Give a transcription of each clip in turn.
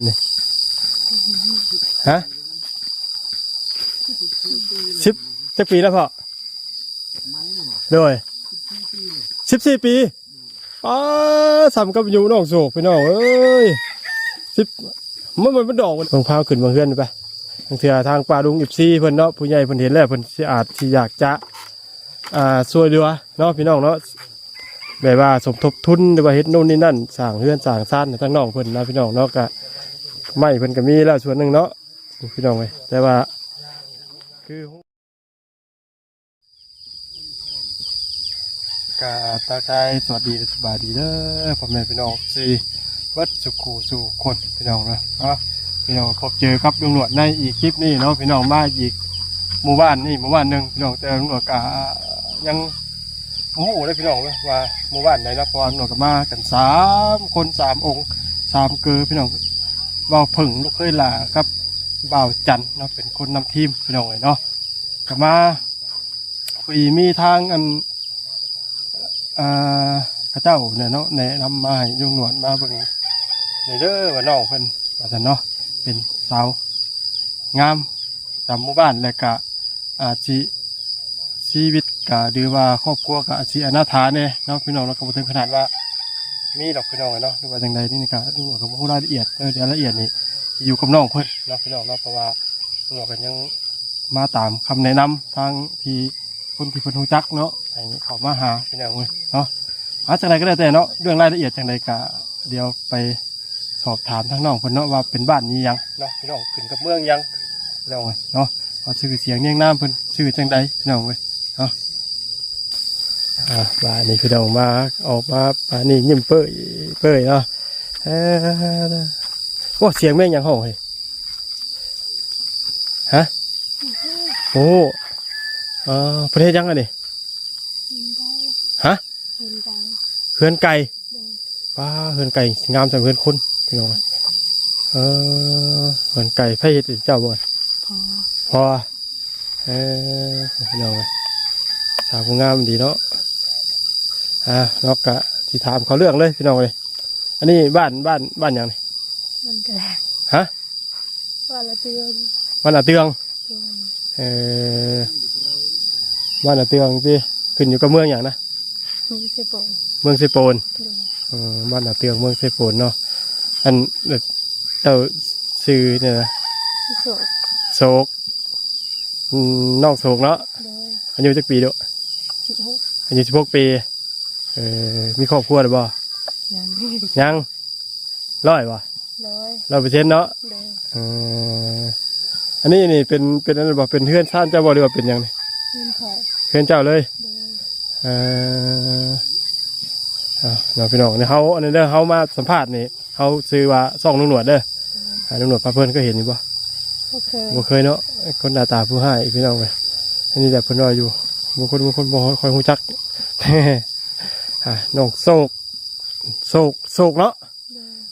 นี่ฮะ10จักปีแล้วพ่อโดย14 ปีสำกับอยู่น้องโศกพี่น้องเอ้ย10มันดอกมันพาวขึ้นบางเฮือนไปทางเถื่อทางป่าดุง14เพิ่นเนาะผู้ใหญ่เพิ่นเห็นแล้วเพิ่นสิอาจสิอยากจะช่วยเหลือเนาะพี่น้องเนาะแบบว่าสมทบทุนหรือว่าเฮ็ดโน่นนี่นั่นสร้างเฮือนสร้างซ่านให้ทางน้องเพิ่นนะพี่น้องเนาะก็ไม่เพิ่นก็มีแล้วส่วนหนึ่งเนาะพี่น้องเว้ยแต่ว่าคือตาใจสวัสดีสบายดีเด้อพ่อแม่พี่น้องสี่วัดสุขูสู่คนพี่น้องเนาะพี่น้องพบเจอครับลุงหนวดในอีกคลิปนี้เนาะพี่น้องมาอีกหมู่บ้านนี่หมู่บ้านหนึ่งพี่น้องแต่ลุงหนวดก็ยังโอ้โหเลยพี่น้องเลยว่าหมู่บ้านไหนนะเพราะว่าลุงหนวดก็มากัน3 คน3 องค์3 เกลือพี่น้องบ่าวผึ่งลูกเคยหล่าครับบ่าวจันเนาะเป็นคนนำทีมพี่น้องเลยเนาะก็มาคุยมีทางอันพระเจ้าเนี่ยเนาะแนะนำมาให้ลุงหนวดมาเบิ่งในเด้อว่าน้องเพิ่นว่าซั่นเนาะเป็นสาวงามตามหมู่บ้านแล้วก็อาจสิชีวิตก็หรือว่าครอบครัวก็อาจสิอนาถาแน่เนาะพี่น้องเราก็บ่ถึงขนาดว่ามีดอกพี่น้องเนาะหรือว่าจังใดนี่ก็ดูว่าก็บ่ฮู้รายละเอียดเดี๋ยวรายละเอียดนี่อยู่กับน้องเพิ่นเนาะพี่น้องเนาะเพราะว่าน้องเพิ่นยังมาตามคำแนะนำทางที่คนที่เพิ่นรู้จักเนาะให้เข้ามาหาพี่น้องเว้ยเนาะจังไดก็ได้แต่เนาะเรื่องรายละเอียดจังไดก็เดี๋ยวไปสอบถามทางน้องเพิ่นเนาะว่าเป็นบ้านนี้ยังเนาะพี่น้องขึ้นกับเมืองยังพี่น้องเว้ยเนาะเอาชื่อเสียงเรียงนามเพิ่นชื่อจังไดพี่น้องเว้ยเนาะบ้านนี้พี่น้องมาออกมาบ้านนี้ยิ้มเปื่อยเนาะว่าเสียงแม่งยังห้องเฮ้ยฮะโอ้ประเทศยังไงนี่ฮะเฮือนไก่ว้าเฮือนไก่งามจากเฮือนคนพี่น้องเฮือนไก่ไผ่เห็ดเจ้าบ่อนพอพี่น้องสาวงามดีเนาะนอกกะที่ถามเขาเรื่องเลยพี่น้องเลยอันนี้บ้านอย่างนี้บ้านแกฮะบ้านละเตืองบ้านละเตืองบ้านละเตืองที่ขึ้นอยู่กับเมืองอย่างนะเมืองเซโปนบ้านละเตืองเมืองเซโปนเนาะอันเจ้าซื้อเนี่ยนะโศกน้องโศกเนาะอายุจักปีด้วยอายุ16 ปีมีครอบครัวหรือเปล่ายัง100ป่ะ100%เนาะอันนี้นี่เป็นอะไรบ่เป็นเพื่อนท่านเจ้าบ่หรือว่าเป็นยังไงเพื่อนเจ้าเลยเราพี่น้องเนี่ยเขาอันนี้เด้อเขามาสัมภาษณ์นี่เขาซื้อว่าซ่องลุงหนวดเด้อลุงหนวดพาเพื่อนก็เห็นอยู่ป่ะบ่เคยเนาะคนหน้าตาผู้ให้พี่น้องเลยอันนี้แบบเพิ่นรออยู่บางคนบ่คอยหูจักน้องโศกเนาะ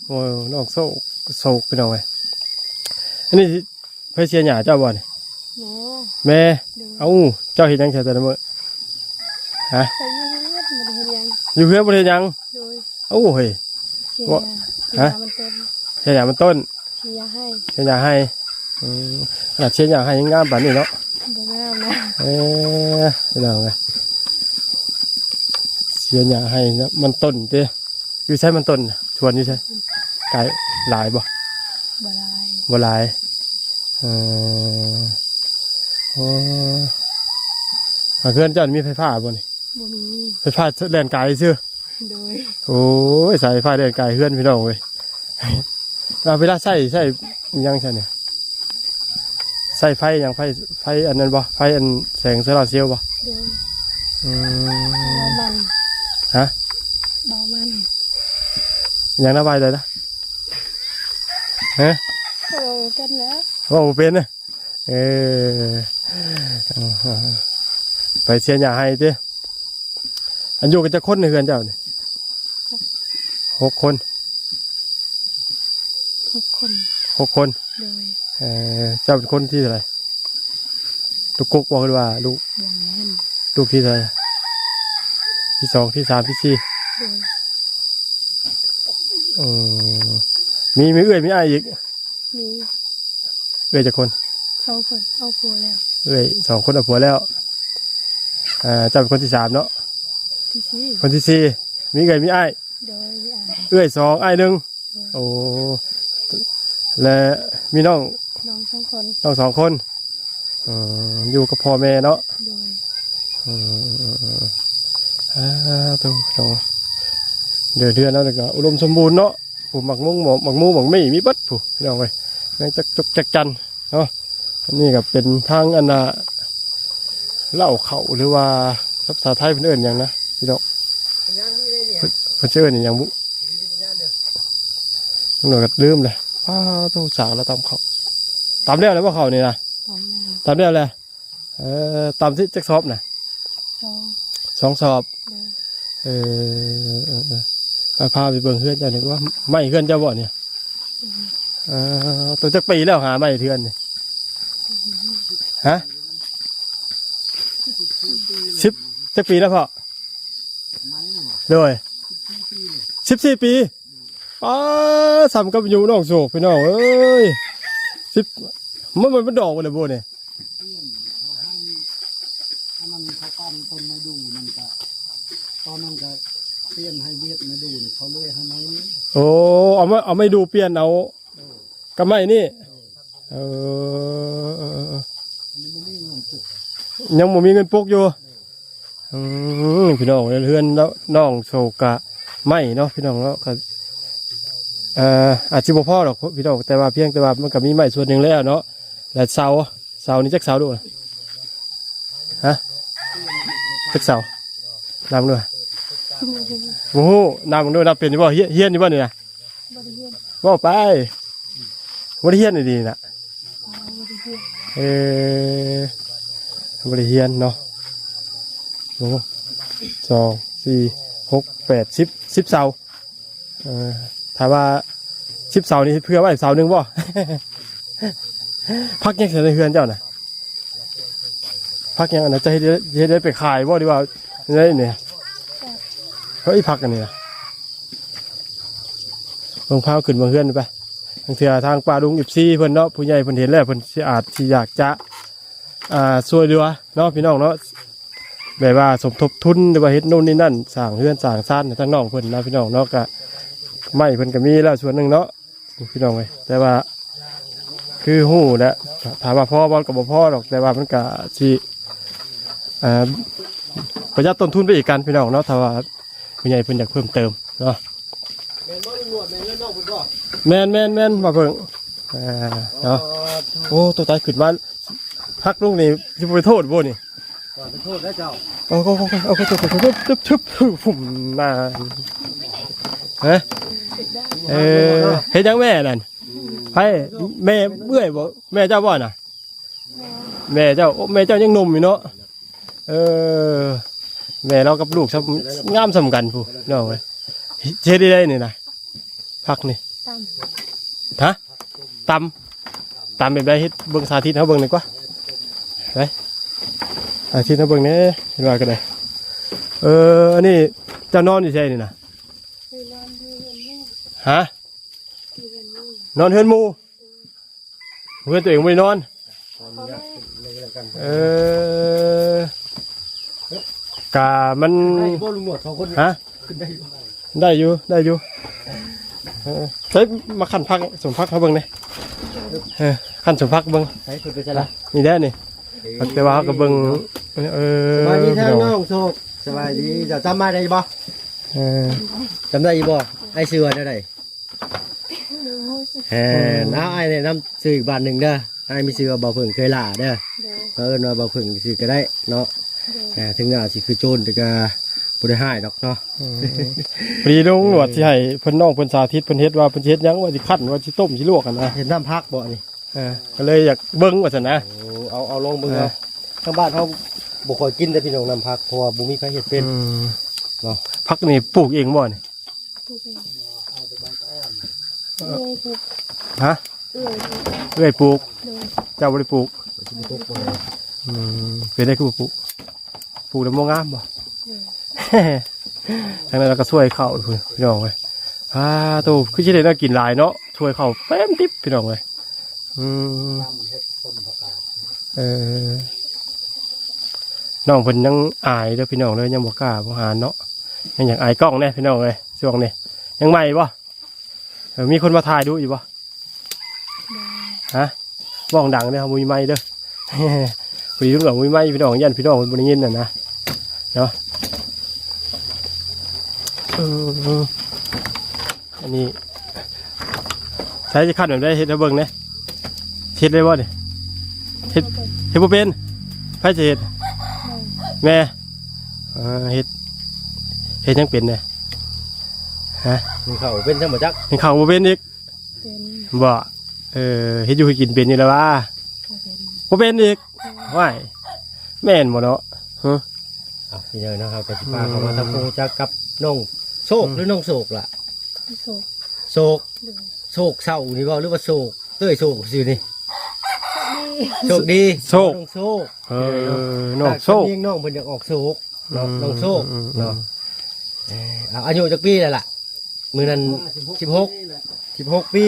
โอ้น้องโศกพี่น้องเลยอันนี้เพื่อเชียร์หยาเจ้าบ่เนี่ยแม่เอ้าเจ้าเห็นยังแค่แต่ละมื้อฮะอยู่เพื่อนบริเวณยังเอ้าเฮ้ยฮะเชียร์หยามันต้นเชียร์หยาให้ขนาดเชียร์หยาให้ยังงามแบบนี้เนาะพี่น้องเลยเชียร์หยาให้นะมันต้นเต้อยู่ใช้มันต้นชวนอยู่ใช่ไก่หลายบ่บ่หลายเพื่อนเจ้ามีไฟฟ้าบ่นี่ไฟฟ้าแรงกายซื่อโอ้ยสายไฟแรงกายเพื่อนพี่น้องเว้ยเวลาใส่ยังใช่เนี่ยใส่ไฟยังไฟอันนั้นบ่ไฟอันแสงโซลาร์เซลล์บ่ฮะยังระบายเลยนะฮะเป็นแล้วเป็นนะไปเชียร์หยาให้ดิอันอยู่กันจะคนในเฮือนเจ้านี่6 คนเจ้าเป็นคนที่อะไรลูกกุ๊กบอกว่าลูกที่อะไรที่ 2 ที่ 3 ที่ 4 มีเอื้อยมีอ้ายอีก มี เอื้อยจักคน 2 คนเอาผัวแล้ว เอื้อย2คนเอาผัวแล้วเจ้าเป็นคนที่3เนาะ ที่สี่ คนที่4มีเอื้อยมีอ้าย โดยมีอาย เอื้อย2อ้าย1โอ้และมีน้อง น้อง2 คน 2 คนอยู่กับพ่อแม่เนาะ โดย ตัวน้องเดือนแล้วก็อุดมสมบูรณ์เนาะผู้หมักมุ้งหมักมูหมักไม่มีบัดผู้พี่น้องเลยแม่งจักจกจักจันเนาะอันนี้ก็เป็นทางอันน่ะเล่าเขาหรือว่าภาษาไทยเป็นเอิญอย่างนะพี่น้องเพิ่นชื่อเอิญอย่างบุหน่อยก็ลืมเลยตู้สาวแล้วตามเขาตามเรียวเลยว่าเขานี่นะ ตามแล้ว ตามเรียวเลยตามที่แจ็คซอบนะ 2 สอบ โดย พาไปเบิ่งเพื่อนเจ้าเนี่ยว่าไม่เพื่อนเจ้าบ่เนี่ยตัวจักปีแล้วหาไม่เพื่อนเนี่ยฮะ10จักปีแล้วพ่อโดย14 ปีสำกับอยู่น้องโศกพี่น้องเอ้ย10มันดอกบ่เลยบ่เนี่ย อันนั้นเขาปั้นต้นมาดูนั่นก็ตอนนั้นก็เปลี่ยนให้เวียดมาดูนี่เขาเลยให้ไหมนี่ โอ้เอาไม่ดูเปลี่ยนเอาก็ไม่นี่อันนี้มันไม่เงินปลุก ยังบ่มีเงินปลุกอยู่พี่น้องเพื่อนแล้วน้องโศกะไม่เนาะพี่น้องเนาะก็อาจจะบ่พอหรอกพี่น้องแต่ว่าเพียงแต่ว่ามันก็มีไม้ส่วนหนึ่งแล้วเนาะและเสานี่จักเสาดูนะฮะจักเสานำด้วยโอ้โหนำด้วยนับเป็นอยู่บ่เฮียนอยู่บ่นี่นะ บ่ได้เฮียน บ่ไปบ่ได้เฮียนนี่ดีน่ะ บ่ได้เฮียน บ่ได้เฮียนเนาะโอ้2 4 6 8 10เสาถ้าว่า10เสานี่เพื่อไว้เสาหนึงบ่ พักยังเสียในเฮือนเจ้าน่ะพักยังอันนั้นจะให้ได้ไปขายบ่ดีว่าได้เนี่ยเฮ้ยพักกันนี่นะลงพาวขึ้นบางเฮือนไปทางเถื่อทางป่าดุง14เพิ่นเนาะผู้ใหญ่เพิ่นเห็นแล้วเพิ่นสิอาจสิอยากจะช่วยเหลือเนาะพี่น้องเนาะแบบว่าสมทบทุนหรือว่าเฮ็ดโน่นนี่นั่นสร้างเฮือนสร้างซ่านให้ทางน้องเพิ่นนะพี่น้องเนาะก็ไม่เพิ่นก็มีแล้วส่วนหนึงเนาะพี่น้องเว้ยแต่ว่าคือหู้แหละถามว่าพ่อบอลกับบ่พ่อหรอกแต่ว่ามันก็สิประหยัดต้นทุนไปอีกกันพี่น้องเนาะถ้าว่าผู้ใหญ่เพิ่นอยากเพิ่มเติมเนาะแม่นมาเพิ่งเนาะโอ้ตัวตายขึ้นมาพักลุงนี่สิไปโทษบ่นี่ ก่อนไปโทษได้เจ้า เอาก็ชึบฝุ่มหน้าฮะเฮ็ดยังแม่นั่นไผแม่เมื่อยบ่แม่เจ้าบ่น่ะแม่เจ้ายังหนุ่มอยู่เนาะแม่เรากับลูกงามสำคัญผู้น้องเว้ยเฮ็ดได้นี่นะพักนี่ ตาม ฮะตำแบบใดเฮ็ดเบิ่งสาธิตเฮาเบิ่งหน่อยกว่าไปสาธิตเฮาเบิ่งแหน่เห็นว่าก็ได้อันนี้เจ้านอนอยู่ไสนี่น่ะ ไปนอนอยู่เฮือนแม่ ฮะ อยู่เฮือนแม่ นอนเฮือนหมู่เฮือนตัวเองบ่ได้นอน พ่อแม่ กะมัน ให้บ่ลุงหนวด2คน ฮะ ขึ้นได้อยู่ ได้อยู่ใช้มาขันพักสมพักเขาเบิ่งเลยขันสมพักเบิ่ง ให้ขึ้นไปซะละ นี่ได้นี่แต่ว่าเขาก็เบิ่งสบายดีทางน้องโชคสบายดีเจ้าจำมาได้บ่จำได้อีบ่ไอ้ชื่อว่าได้น้าไอ้เนี่ยนำชื่ออีกบ้านหนึ่งเด้อไอ้มีชื่อว่าบ่าวเพิ่งเคยล่าเด้อ โดย เอิ้นว่าบ่าวเพิ่งชื่อก็ได้เนาะ โดย ถึงอาจสิคือโจรแต่ก็บ่ได้หายดอกเนาะ พอดีลุงหนวดที่ให้เพิ่นน้องเพิ่นสาธิตเพิ่นเฮ็ดว่าเพิ่นเฮ็ดหยังว่าสิคั่นว่าสิต้มสิลวกกันนะ เห็นน้ำพักบ่นี่ ก็เลยอยากเบิ่งว่าซั่นนะ เอาลงเบิ่งเอาทางบ้านเฮาบ่ค่อยกินแต่พี่น้องน้ำพักเพราะว่าบ่มีใครเฮ็ดเป็นเนาะ พักนี่ปลูกเองบ่นี่ ปลูกเองเอื้อยปลูก ฮะ เอื้อยปลูก เอ้ยปลูก โดย เจ้าบ่ได้ปลูก สิบ่ตกบ่ เป็นได้คือบ่ปลูกแล้วบ่งามบ่ โดย ทางนั้นเราก็ช่วยเข้าพี่น้องเว้ยโตคือสิได้น่ากินหลายเนาะ ช่วยเขาเต็มติ๊บพี่น้องเลยทำเฮ็ดคนประกาศ น้องเพิ่นยังอายเด้อพี่น้องเลยยังบ่กล้าบ่หาเนาะยังอยากอายกล้องแน่พี่น้องเลยช่วงนี้ยังใหม่บ่มีคนมาถ่ายดูอยู่บ่ฮะบ้องดังเด้อครับมีไม้เด้อ คุยเรื่องหลังมีไม้พี่น้องยันพี่น้องบ่ได้ยินน่ะนะเนาะอันนี้ใช้จะคัดแบบได้เฮ็ดให้เบิ่งเด้เฮ็ดได้บ่เนี่ยเฮ็ดบ่เป็นไผจะเฮ็ดแม่เฮ็ดยังเป็นเนี่ยฮะ มีเขาเป็นจังบ่จัก เห็นข่าวบ่เป็นอีกบ่เฮ็ดอยู่ให้กินเป็นอยู่แล้วว่าบ่เป็นอีกว้ายแม่นบ่เนาะฮะ พี่น้อยนะครับก็สิพาเขามาทำความรู้จักกับน้องโศกหรือน้องโศกล่ะโศกโศกเศร้านี่บ่หรือว่าโศกเต้ยโศกซื่อนี่โชคดี โชค น้องโศก น้องโชค เลี้ยงน้องเพิ่นอยากออกโศกเนาะน้องโศกเนาะอายุจักปีแล้วล่ะมื้อนั้น16ปี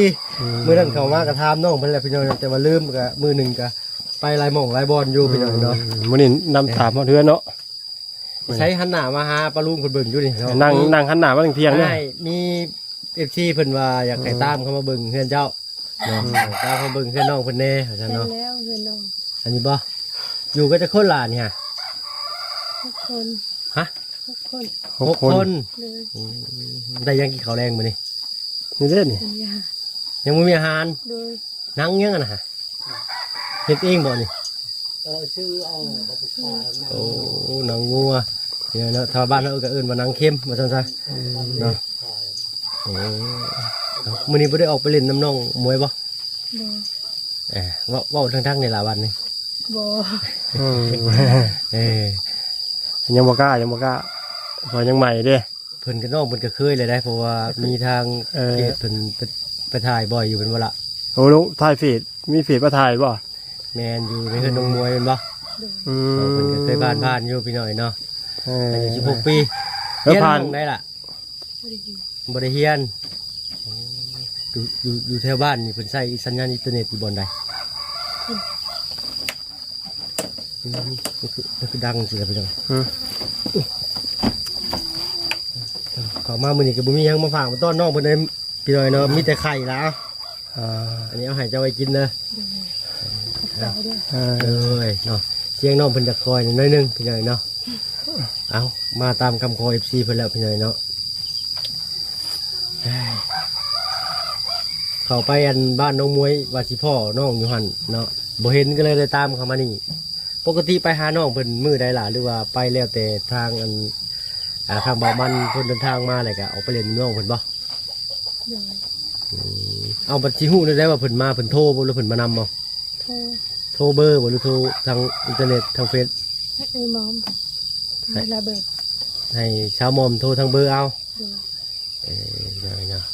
มื้อนั้นเขามากระทำน้องเพิ่นแหละพี่น้องแต่ว่าลืมก็มื้อหนึงก็ไปหลายหม่องหลายบอลอยู่พี่น้องเนาะ มื้อนี้นำถามมาเทื่อเนาะ ใช้หันหน้ามาหาปลาลุงเพิ่นเบิ่งอยู่นี่เนาะ นั่งหันหน้ามาถึงเที่ยงเด้ ใช่มี FC เพิ่นว่าอยากให้ตามเข้ามาเบิ่งเฮือนเจ้าเนาะตามเข้ามาเบิ่งเฮือนน้องเพิ่นแน่ว่าซั่น เห็น เนาะ แล้วเห็นน้อง อันนี้บ่อยู่ก็จะคนหลานเนี่ย ทุกคน ฮะ ทุกคน 6 คน เลย ได้ยังกินข้าวแรงมื้อนี้ นี่เด้นี่ เป็นยา ยังบ่มีอาหาร โดย นั่งยังอะนะฮะเฮ็ดเองบ่นี่ ชื่อเอาเขาไปขายนะ โอ้หนังงัวเนี่ยเนาะชาวบ้านเราก็เอิ้นว่าหนังเค็มว่าซั่นซะเนาะโอ้มื้อนี้บ่ได้ออกไปเล่นน้ำน้องมวยบ่ บ่ เว้าทั้งๆนี่ล่ะวันนี้ บ่ ยังบ่กล้าเพราะยังใหม่เด้ เพิ่นก็น้องเพิ่นก็เคยเลยได้เพราะว่ามีทางเพจเพิ่นไปถ่ายบ่อยอยู่เป็นว่าละ โอ้ลูกถ่ายฟีดมีฟีดมาถ่ายบ่ แมนอยู่ในเฮือนน้องมวยเป็นบ่เพิ่นก็เคยผ่านอยู่พี่น้อยเนาะอายุ16ปี แล้วผ่าน เรียได้ล่ะ บ่ได้อยู่บ่ได้เรียนอยู่แถวบ้านนี่เพิ่นใช้สัญญาณอินเทอร์เน็ตอยู่บ่อนใดมันคือดังสิครับพี่น้องขอมามื้อนี้ก็บ่มีหยังมาฝากมาต้อนน้องเพิ่นได้พี่น้อยเนาะมีแต่ไข่ละอันนี้เอาให้เจ้าไว้กินเด้อ เก่าด้วย เอ้ยเนาะเสียงน้องเพิ่นจะคอยหน่อยนึงพี่น้อยเนาะเอามาตามคำคอ FC เพิ่นแล้วพี่น้อยเนาะเข้าไปอันบ้านน้องมวยว่าสิพ่อน้องอยู่หั่นเนาะบ่เห็นก็เลยได้ตามเข้ามานี่ปกติไปหาน้องเพิ่นมื้อใดล่ะหรือว่าไปแล้วแต่ทางอันทางบ่าวมันเพิ่นเดินทางมาแล้วก็ออกไปเล่นน้องเพิ่นบ่ โดย เอาบัดสิฮู้ได้ว่าเพิ่นมาเพิ่นโทรบ่หรือเพิ่นมานำเอา โทร โทรเบอร์บ่หรือโทรทางอินเทอร์เน็ตทางเฟซ ให้ไอ้หมอมให้ระเบิด ให้ชาวมอมโทรทางเบอร์เอา โดย เนาะ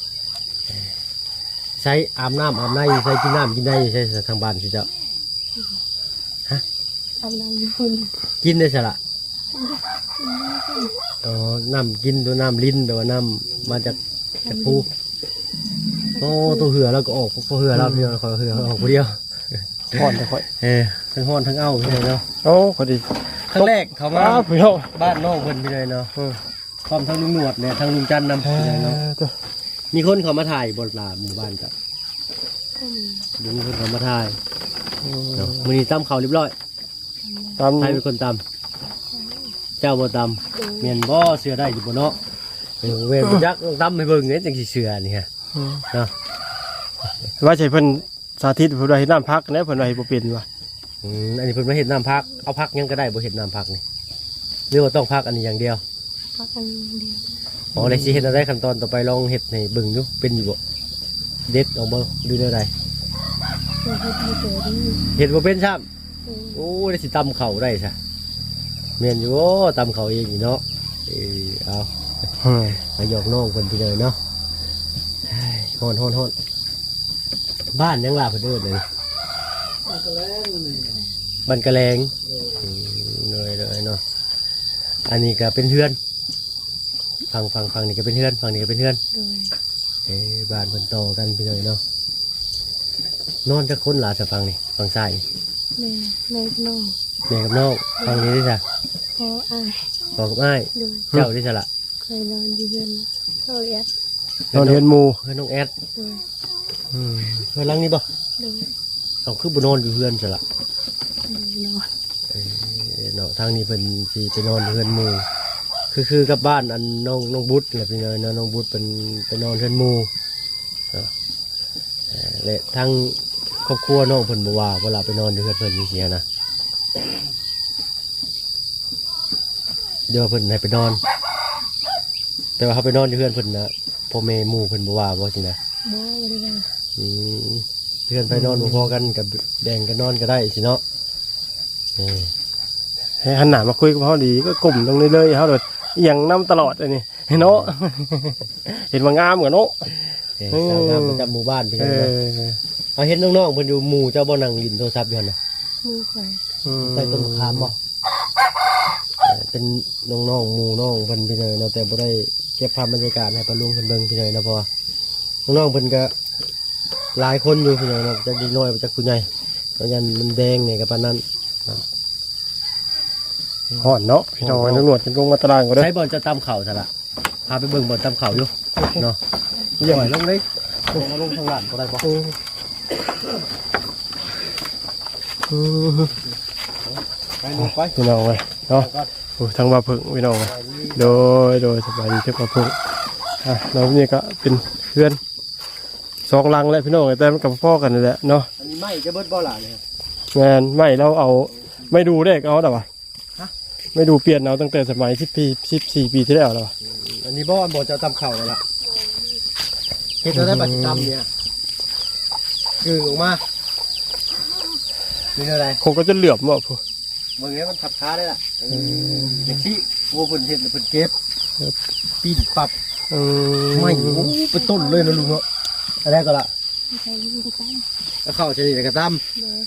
ใช้อาบน้ำอาบในใช้กินน้ำกินได้ใช้ทางบ้านสิเจ้า ทำนางอยู่พุ่น กินได้สละอ๋อน้ำกินตัวน้ำลิ้นตัวน้ำมาจากภูโอ้ตัวเหือแล้วก็ออกพอเหือแล้วเพียงขอเหือออกคนเดียว ก่อนแต่ค่อย ทั้งห้อนทั้งเอ้าพี่เลยเนาะ โอ้พอดี ครั้งแรกเขามา พี่น้อง บ้านน้องเพิ่นพี่เลยเนาะพร้อมทั้งลุงหนวดเนี่ยทั้งลุงจันทร์นำพี่เลยเนาะมีคนเขามาถ่ายบนลาหมู่บ้านกับ มีคนเขามาถ่ายเนาะมื้อนี้ตำข้าวเรียบร้อย ตาม ใครเป็นคนตำเจ้าบ่ตำเมียนบ่เสือได้อยู่บ่เนาะเวนบ่จักต้องตำให้เบิ่งเนี่ยจังสิเสือนี่ฮะเนาะ ว่าใช่เพิ่นสาธิตเพิ่นว่าเฮ็ดน้ำพักนะเพิ่นว่าเฮ็ดบ่เป็นว่ะ อันนี้เพิ่นมาเฮ็ดน้ำพักเอาพักหยังก็ได้บ่เฮ็ดน้ำพักนี่หรือว่าต้องพักอันนี้อย่างเดียว พักอันเดียว อ๋อได้สิเฮ็ดอะไรขั้นตอนต่อไปลองเฮ็ดให้เบิ่งอยู่เป็นอยู่บ่เด็ดออกบ่ดูแนวใด โดยที่เจอดี เฮ็ดบ่เป็นซ้ำ โดย โอ้ได้สิตำข้าวได้ซะแม่นอยู่บ่ตำข้าวเองนี่เนาะเอามาหยอกน้องเพิ่นไปเลยเนาะฮ้อนบ้านยังล่ะเพิ่นเอิ้นเลย มันก็แล้วนี่ บ้านกระแลงเลยเนาะอันนี้ก็เป็นเฮือนฟังนี่ก็เป็นเฮือนฟังนี่ก็เป็นเฮือน โดย บ้านเพิ่นโตกันพี่น้องเนาะนอนจักคนหลาสะฟังนี่ฟังซ้าย แม่แม่น้อง แม่กับน้องฟังนี้ดิจ้ะ พออาย พ่อกับอ้าย โดย เจ้าดิจ้ะล่ะ เคยนอนอยู่เรือนเขาแอด นอนเฮือนหมู่ เพื่อนน้องแอด โดย เพื่อนหลังนี้บ่ โดย เอาคือบ่นอนอยู่เพื่อนจ้ะล่ะ นอน เนาะทางนี้เป็นสิไปนอนเฮือนหมู่คือกับบ้านอันน้องบุตรแหละพี่น้อยเนาะน้องบุตรเป็นไปนอนเฮือนหมู่เนาะและทางครอบครัวน้องเพิ่นบ่ว่าเวลาไปนอนอยู่เฮือนเพิ่นนี่เสียนะเดี๋ยวเพิ่นให้ไปนอน แต่ว่าเขาไปนอนอยู่เฮือนเพิ่นนะพ่อแม่หมู่เพิ่นบ่ว่าบ่สินะ บ่ได้ว่า อืมเฮือนไปนอนบ่พอกันกับแบ่งกันนอนก็ได้สิเนาะนี่ ให้หันหน้ามาคุยกับเขาดีก็กลุ่มตรงนี้เลยเขาเลยเอียงน้ำตลอดอันนี้เนาะ เห็นว่างามกว่าเนาะ สาวงามประจำหมู่บ้านพี่ เอ น้องเนาะ อ เอาเห็นน้องๆเพิ่นอยู่หมู่เจ้าบ่นั่งลินโทรศัพท์อยู่หั่นน่ะ มือข่อย ใต้ต้นมะขามบ่เป็นน้องๆหมู่น้องเพิ่นพี่น้องเนาะแต่บ่ได้เก็บภาพบรรยากาศให้ปะลุงเพิ่นเบิ่งพี่น้องเนาะเพราะว่าน้องๆเพิ่นก็หลายคนอยู่พี่น้องเนาะจากเด็กน้อยจากผู้ใหญ่เพราะฉะนั้นมันแดงเนี่ยก็ปานนั้น ห่อนเนาะพี่น้องตำรวจเป็นกงมาตารางก็ได้ ใช้บ่อนจะตำเข่าซะละพาไปเบิ่งบ่อนตำเข่าอยู่เนาะ เยี่ยม ปล่อยลงเลยลงมาลงทางหลังก็ได้บ่ ไปลงไป พี่น้องไว้เนาะโอ้ทั้งว่าพึ่งพี่น้องไว้โดยสบายดีเท่ากับพึ่งน้องนี่ก็เป็นเพื่อนสองลังแล้วพี่น้องแต่มันกับพ่อกันนี่แหละเนาะ อันนี้ไม่จะเบิดบ่ล่ะเนี่ย งานไม่เราเอาไม่ดูได้เอาแต่ว่าไม่ดูเปลี่ยนเอาตั้งแต่สมัย14 ปีที่แล้วแล้ว อันนี้บ่จะตำเข่าเลยล่ะเฮ็ดจะได้ปัจจุบันเนี่ยคือออกมาเป็นอะไร คงก็จะเหลือบว่าพู บางอย่างมันทับขาได้ล่ะเด็กที่โอ้เพิ่นเฮ็ดเพิ่นเก็บปีนปรับไม่โอ้เป็นต้นเลยนะลุงเนาะอะไรก็ล่ะ ใช้ยิงตั้ง แล้วเข้าจะนี่กระตั้ม โดย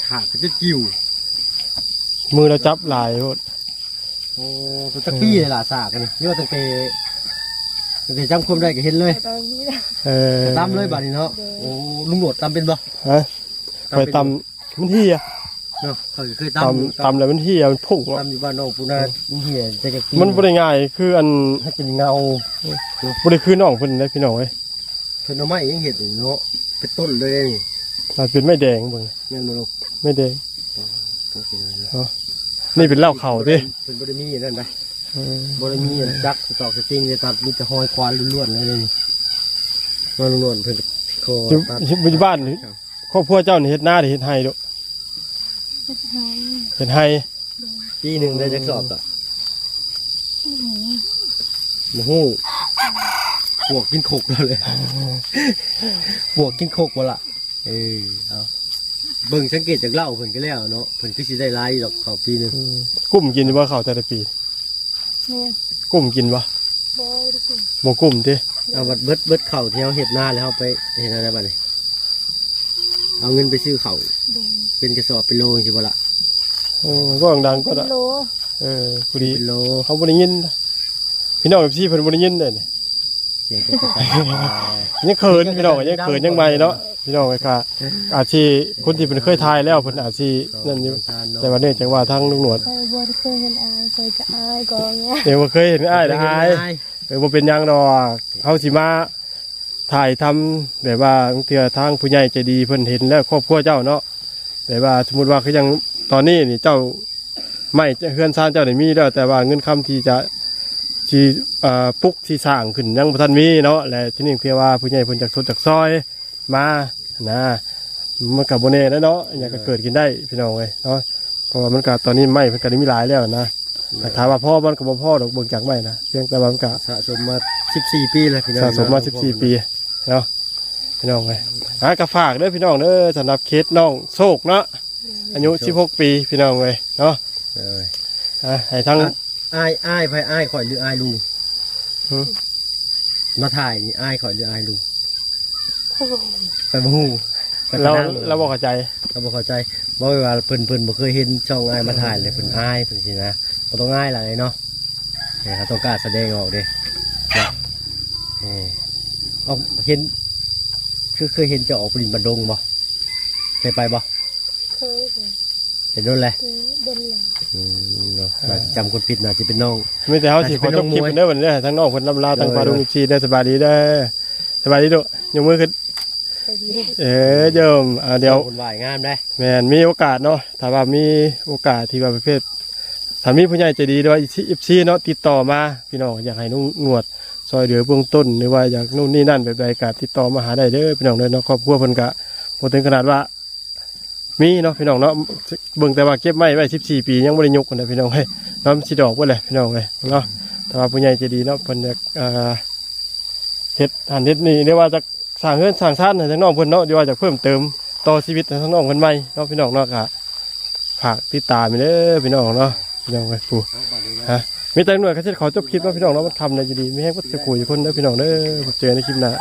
ฉากก็จะกิ้ว มือเราจับหลายโพด โอ้ตัวตะกี้เลยล่ะสากกันนี่ว่าตั้งแต่จำความได้ก็เห็นเลย ตอนนี้นะ ตำเลยบัดนี้เนาะโอ้ลุงโหดตำเป็นบ่ ฮะไปตำมันที่อะ เนาะเขาเคย ตำแล้วมันที่อะมันพุ่งอะ ตำอยู่บ้านนอกปูนาเหี้ยจะกะกิ มันบริง่ายคืออัน ถ้าเป็นเงา บริคือน้องเพิ่นได้พี่น้องเว้ย เพิ่นเอาไม้ยังเห็ดนี่เนาะเป็นต้นเลยนี่ อาจเป็นไม่แดงเบิ่ง แม่นบ่ลูก ไม่แดง ต้องสิเนาะ นี่เป็นเหล้าเข่าดิ เพิ่นบ่ได้มีนั่นไปบ่ได้มีอันจักสตอกสติงเลยตัดมีแต่หอยควานล้วนๆเลยนี่นอนล้วนๆเพิ่นก็โค อยู่ ตัด อยู่บ้านนี่ครอบครัวเจ้านี่เฮ็ดนาได้เฮ็ดไห้ดอก จะหาย เฮ็ดไห้ ปีหนึงได้จักสอบอ่ะ โอ้โห โอ้โหปวกกินขกแล้วเลยปวกกินขกบ่ล่ะเอาเบิ่งสังเกตจากเหล้าเพิ่นก็แล้วเนาะเพิ่นคือสิได้หลายดอกเขาปีหนึง กุ้มกินบ่ข้าวแต่ละปี เนี่ย กุ้มกินบ่ บ่ได้กิน บ่กุ้มติ เอาบัดเบิดเข่าที่เฮาเฮ็ดนาแล้วเฮาไปเฮ็ดอะไรบัดนี้เอาเงินไปซื้อเข่าว โดย เป็นกระสอบเป็นโลจังซี่บ่ล่ะ ก็ดังๆก็ เป็น ได้ โล ผู้ดี เป็นโล เขาบ่ได้ยินพี่น้องพี่เพิ่นบ่ได้ยินเด้นี่ เดี๋ยวจะไป ยังเขินพี่น้องยังเขินยังใหม่เนาะพี่น้องไอ้ค่ะอาชีคนที่เพิ่นเคยทายแล้วเพิ่นอาชีนั่นอยู่แต่ว่าเนื่องจากว่าทางลุงหนวด เคยบ่ได้เคยเห็นอายเคยจะอายก็เงี้ย เดี๋ยวบ่เคยเห็นอ้ายนะอายบ่เป็นหยังดอกเฮาสิมาถ่ายทำแบบว่าบางเทื่อทางผู้ใหญ่ใจดีเพิ่นเห็นแล้วครอบครัวเจ้าเนาะแบบว่าสมมุติว่าคือยังตอนนี้นี่เจ้าไม่เฮือนซ่านเจ้าได้มีแล้วแต่ว่าเงินคำที่จะที่ปลุกที่สร้างขึ้นยังบ่ทันมีเนาะและที่นี่เพียงว่าผู้ใหญ่เพิ่นจากสดจากซอยมานะมันก็บ่แน่แล้วเนาะอย่างก็เกิดขึ้นได้พี่น้องเอ้ยเนาะเพราะว่ามันก็ตอนนี้ไม้เพิ่นก็ได้มีหลายแล้วนะแต่ถามว่าพ่อมันก็บ่พอดอกเบิ่งจากไม้นะเพียงแต่ว่ามันก็ สะสมมา14ปีแล้วพี่น้อง สะสมมา14 ปีเนาะพี่น้องเอ้ยก็ฝากเด้อพี่น้องเด้อสำหรับเคสน้องโชคเนาะอายุ16 ปีพี่น้องเอ้ยเนาะ เอ้ย ให้ทั้ง อ้ายไผอ้ายข่อยหรืออ้ายลุง หือ มาถ่ายนี่อ้ายข่อยหรืออ้ายลุง โอ้โห ไปบ่ฮู้ไป เรา นั่งลย เราบ่เข้าใจ เราบ่เข้าใจบ่ว่าเพิ่นบ่เคยเห็นช่องอ้ายมาถ่ายเลยเพิ่นอ้ายเพิ่นสินะบ่ต้องอ้ายหลายเนาะเขาต้องกล้าแสดงออกเด้นะ เอาเห็นเคยเห็นเจะออกปรินบันดงบ่เคยไปบ่ เคยเลย เห็นโดนเลย เคยเดินหลัง เนาะน่าจะจำคนผิดน่าจะเป็นน้อง มีแต่เฮาสิขอจบคลิปเด้อวันนี้ทั้งน้องเพิ่นลำลาทั้งปลาดุงชีได้สบายดีเด้อสบายดีโดยกมือขึ้น ไปดี โยมเดี๋ยว คนว่ายงามได้ แม่นมีโอกาสเนาะถ้าว่ามีโอกาสที่ว่าประเภทถ้ามีผู้ใหญ่ใจดีด้วยอีซีเนาะติดต่อมาพี่น้องอยากให้นุ่งหนวดซอยเหลือเบื้องต้นหรือว่าอยากนู่นนี่นั่นแบบใดก็ติดต่อมาหาได้เด้อพี่น้องเด้อเนาะครอบครัวเพิ่นก็บ่ถึงขนาดว่ามีเนาะพี่น้องเนาะเบิ่งแต่ว่าเก็บไม้ไว้14 ปียังบ่ได้ยกกันนะพี่น้องเฮ้ยน้ำสิดอกเบิดเลยพี่น้องเอ้ยเนาะแต่ว่าผู้ใหญ่ใจดีเนาะเพิ่นอยากเฮ็ดอันเฮ็ดนี่เรียกว่าจะสร้างเฮือนสร้างชาติให้ทั้งน้องเพิ่นเนาะเดี๋ยวว่าจะเพิ่มเติมต่อชีวิตให้ทั้งน้องเพิ่นใหม่เนาะพี่น้องเนาะก็ฝากติดตามไปเด้อพี่น้องเนาะพี่น้องเอ้ยผู้ฮะมีแต่หน่วยเขาสิขอจบคลิปเนาะพี่น้องเนาะมันทำได้อยู่ดีมีให้วัดสกุยคนเด้อพี่น้องเด้อพบเจอในคลิปหน้า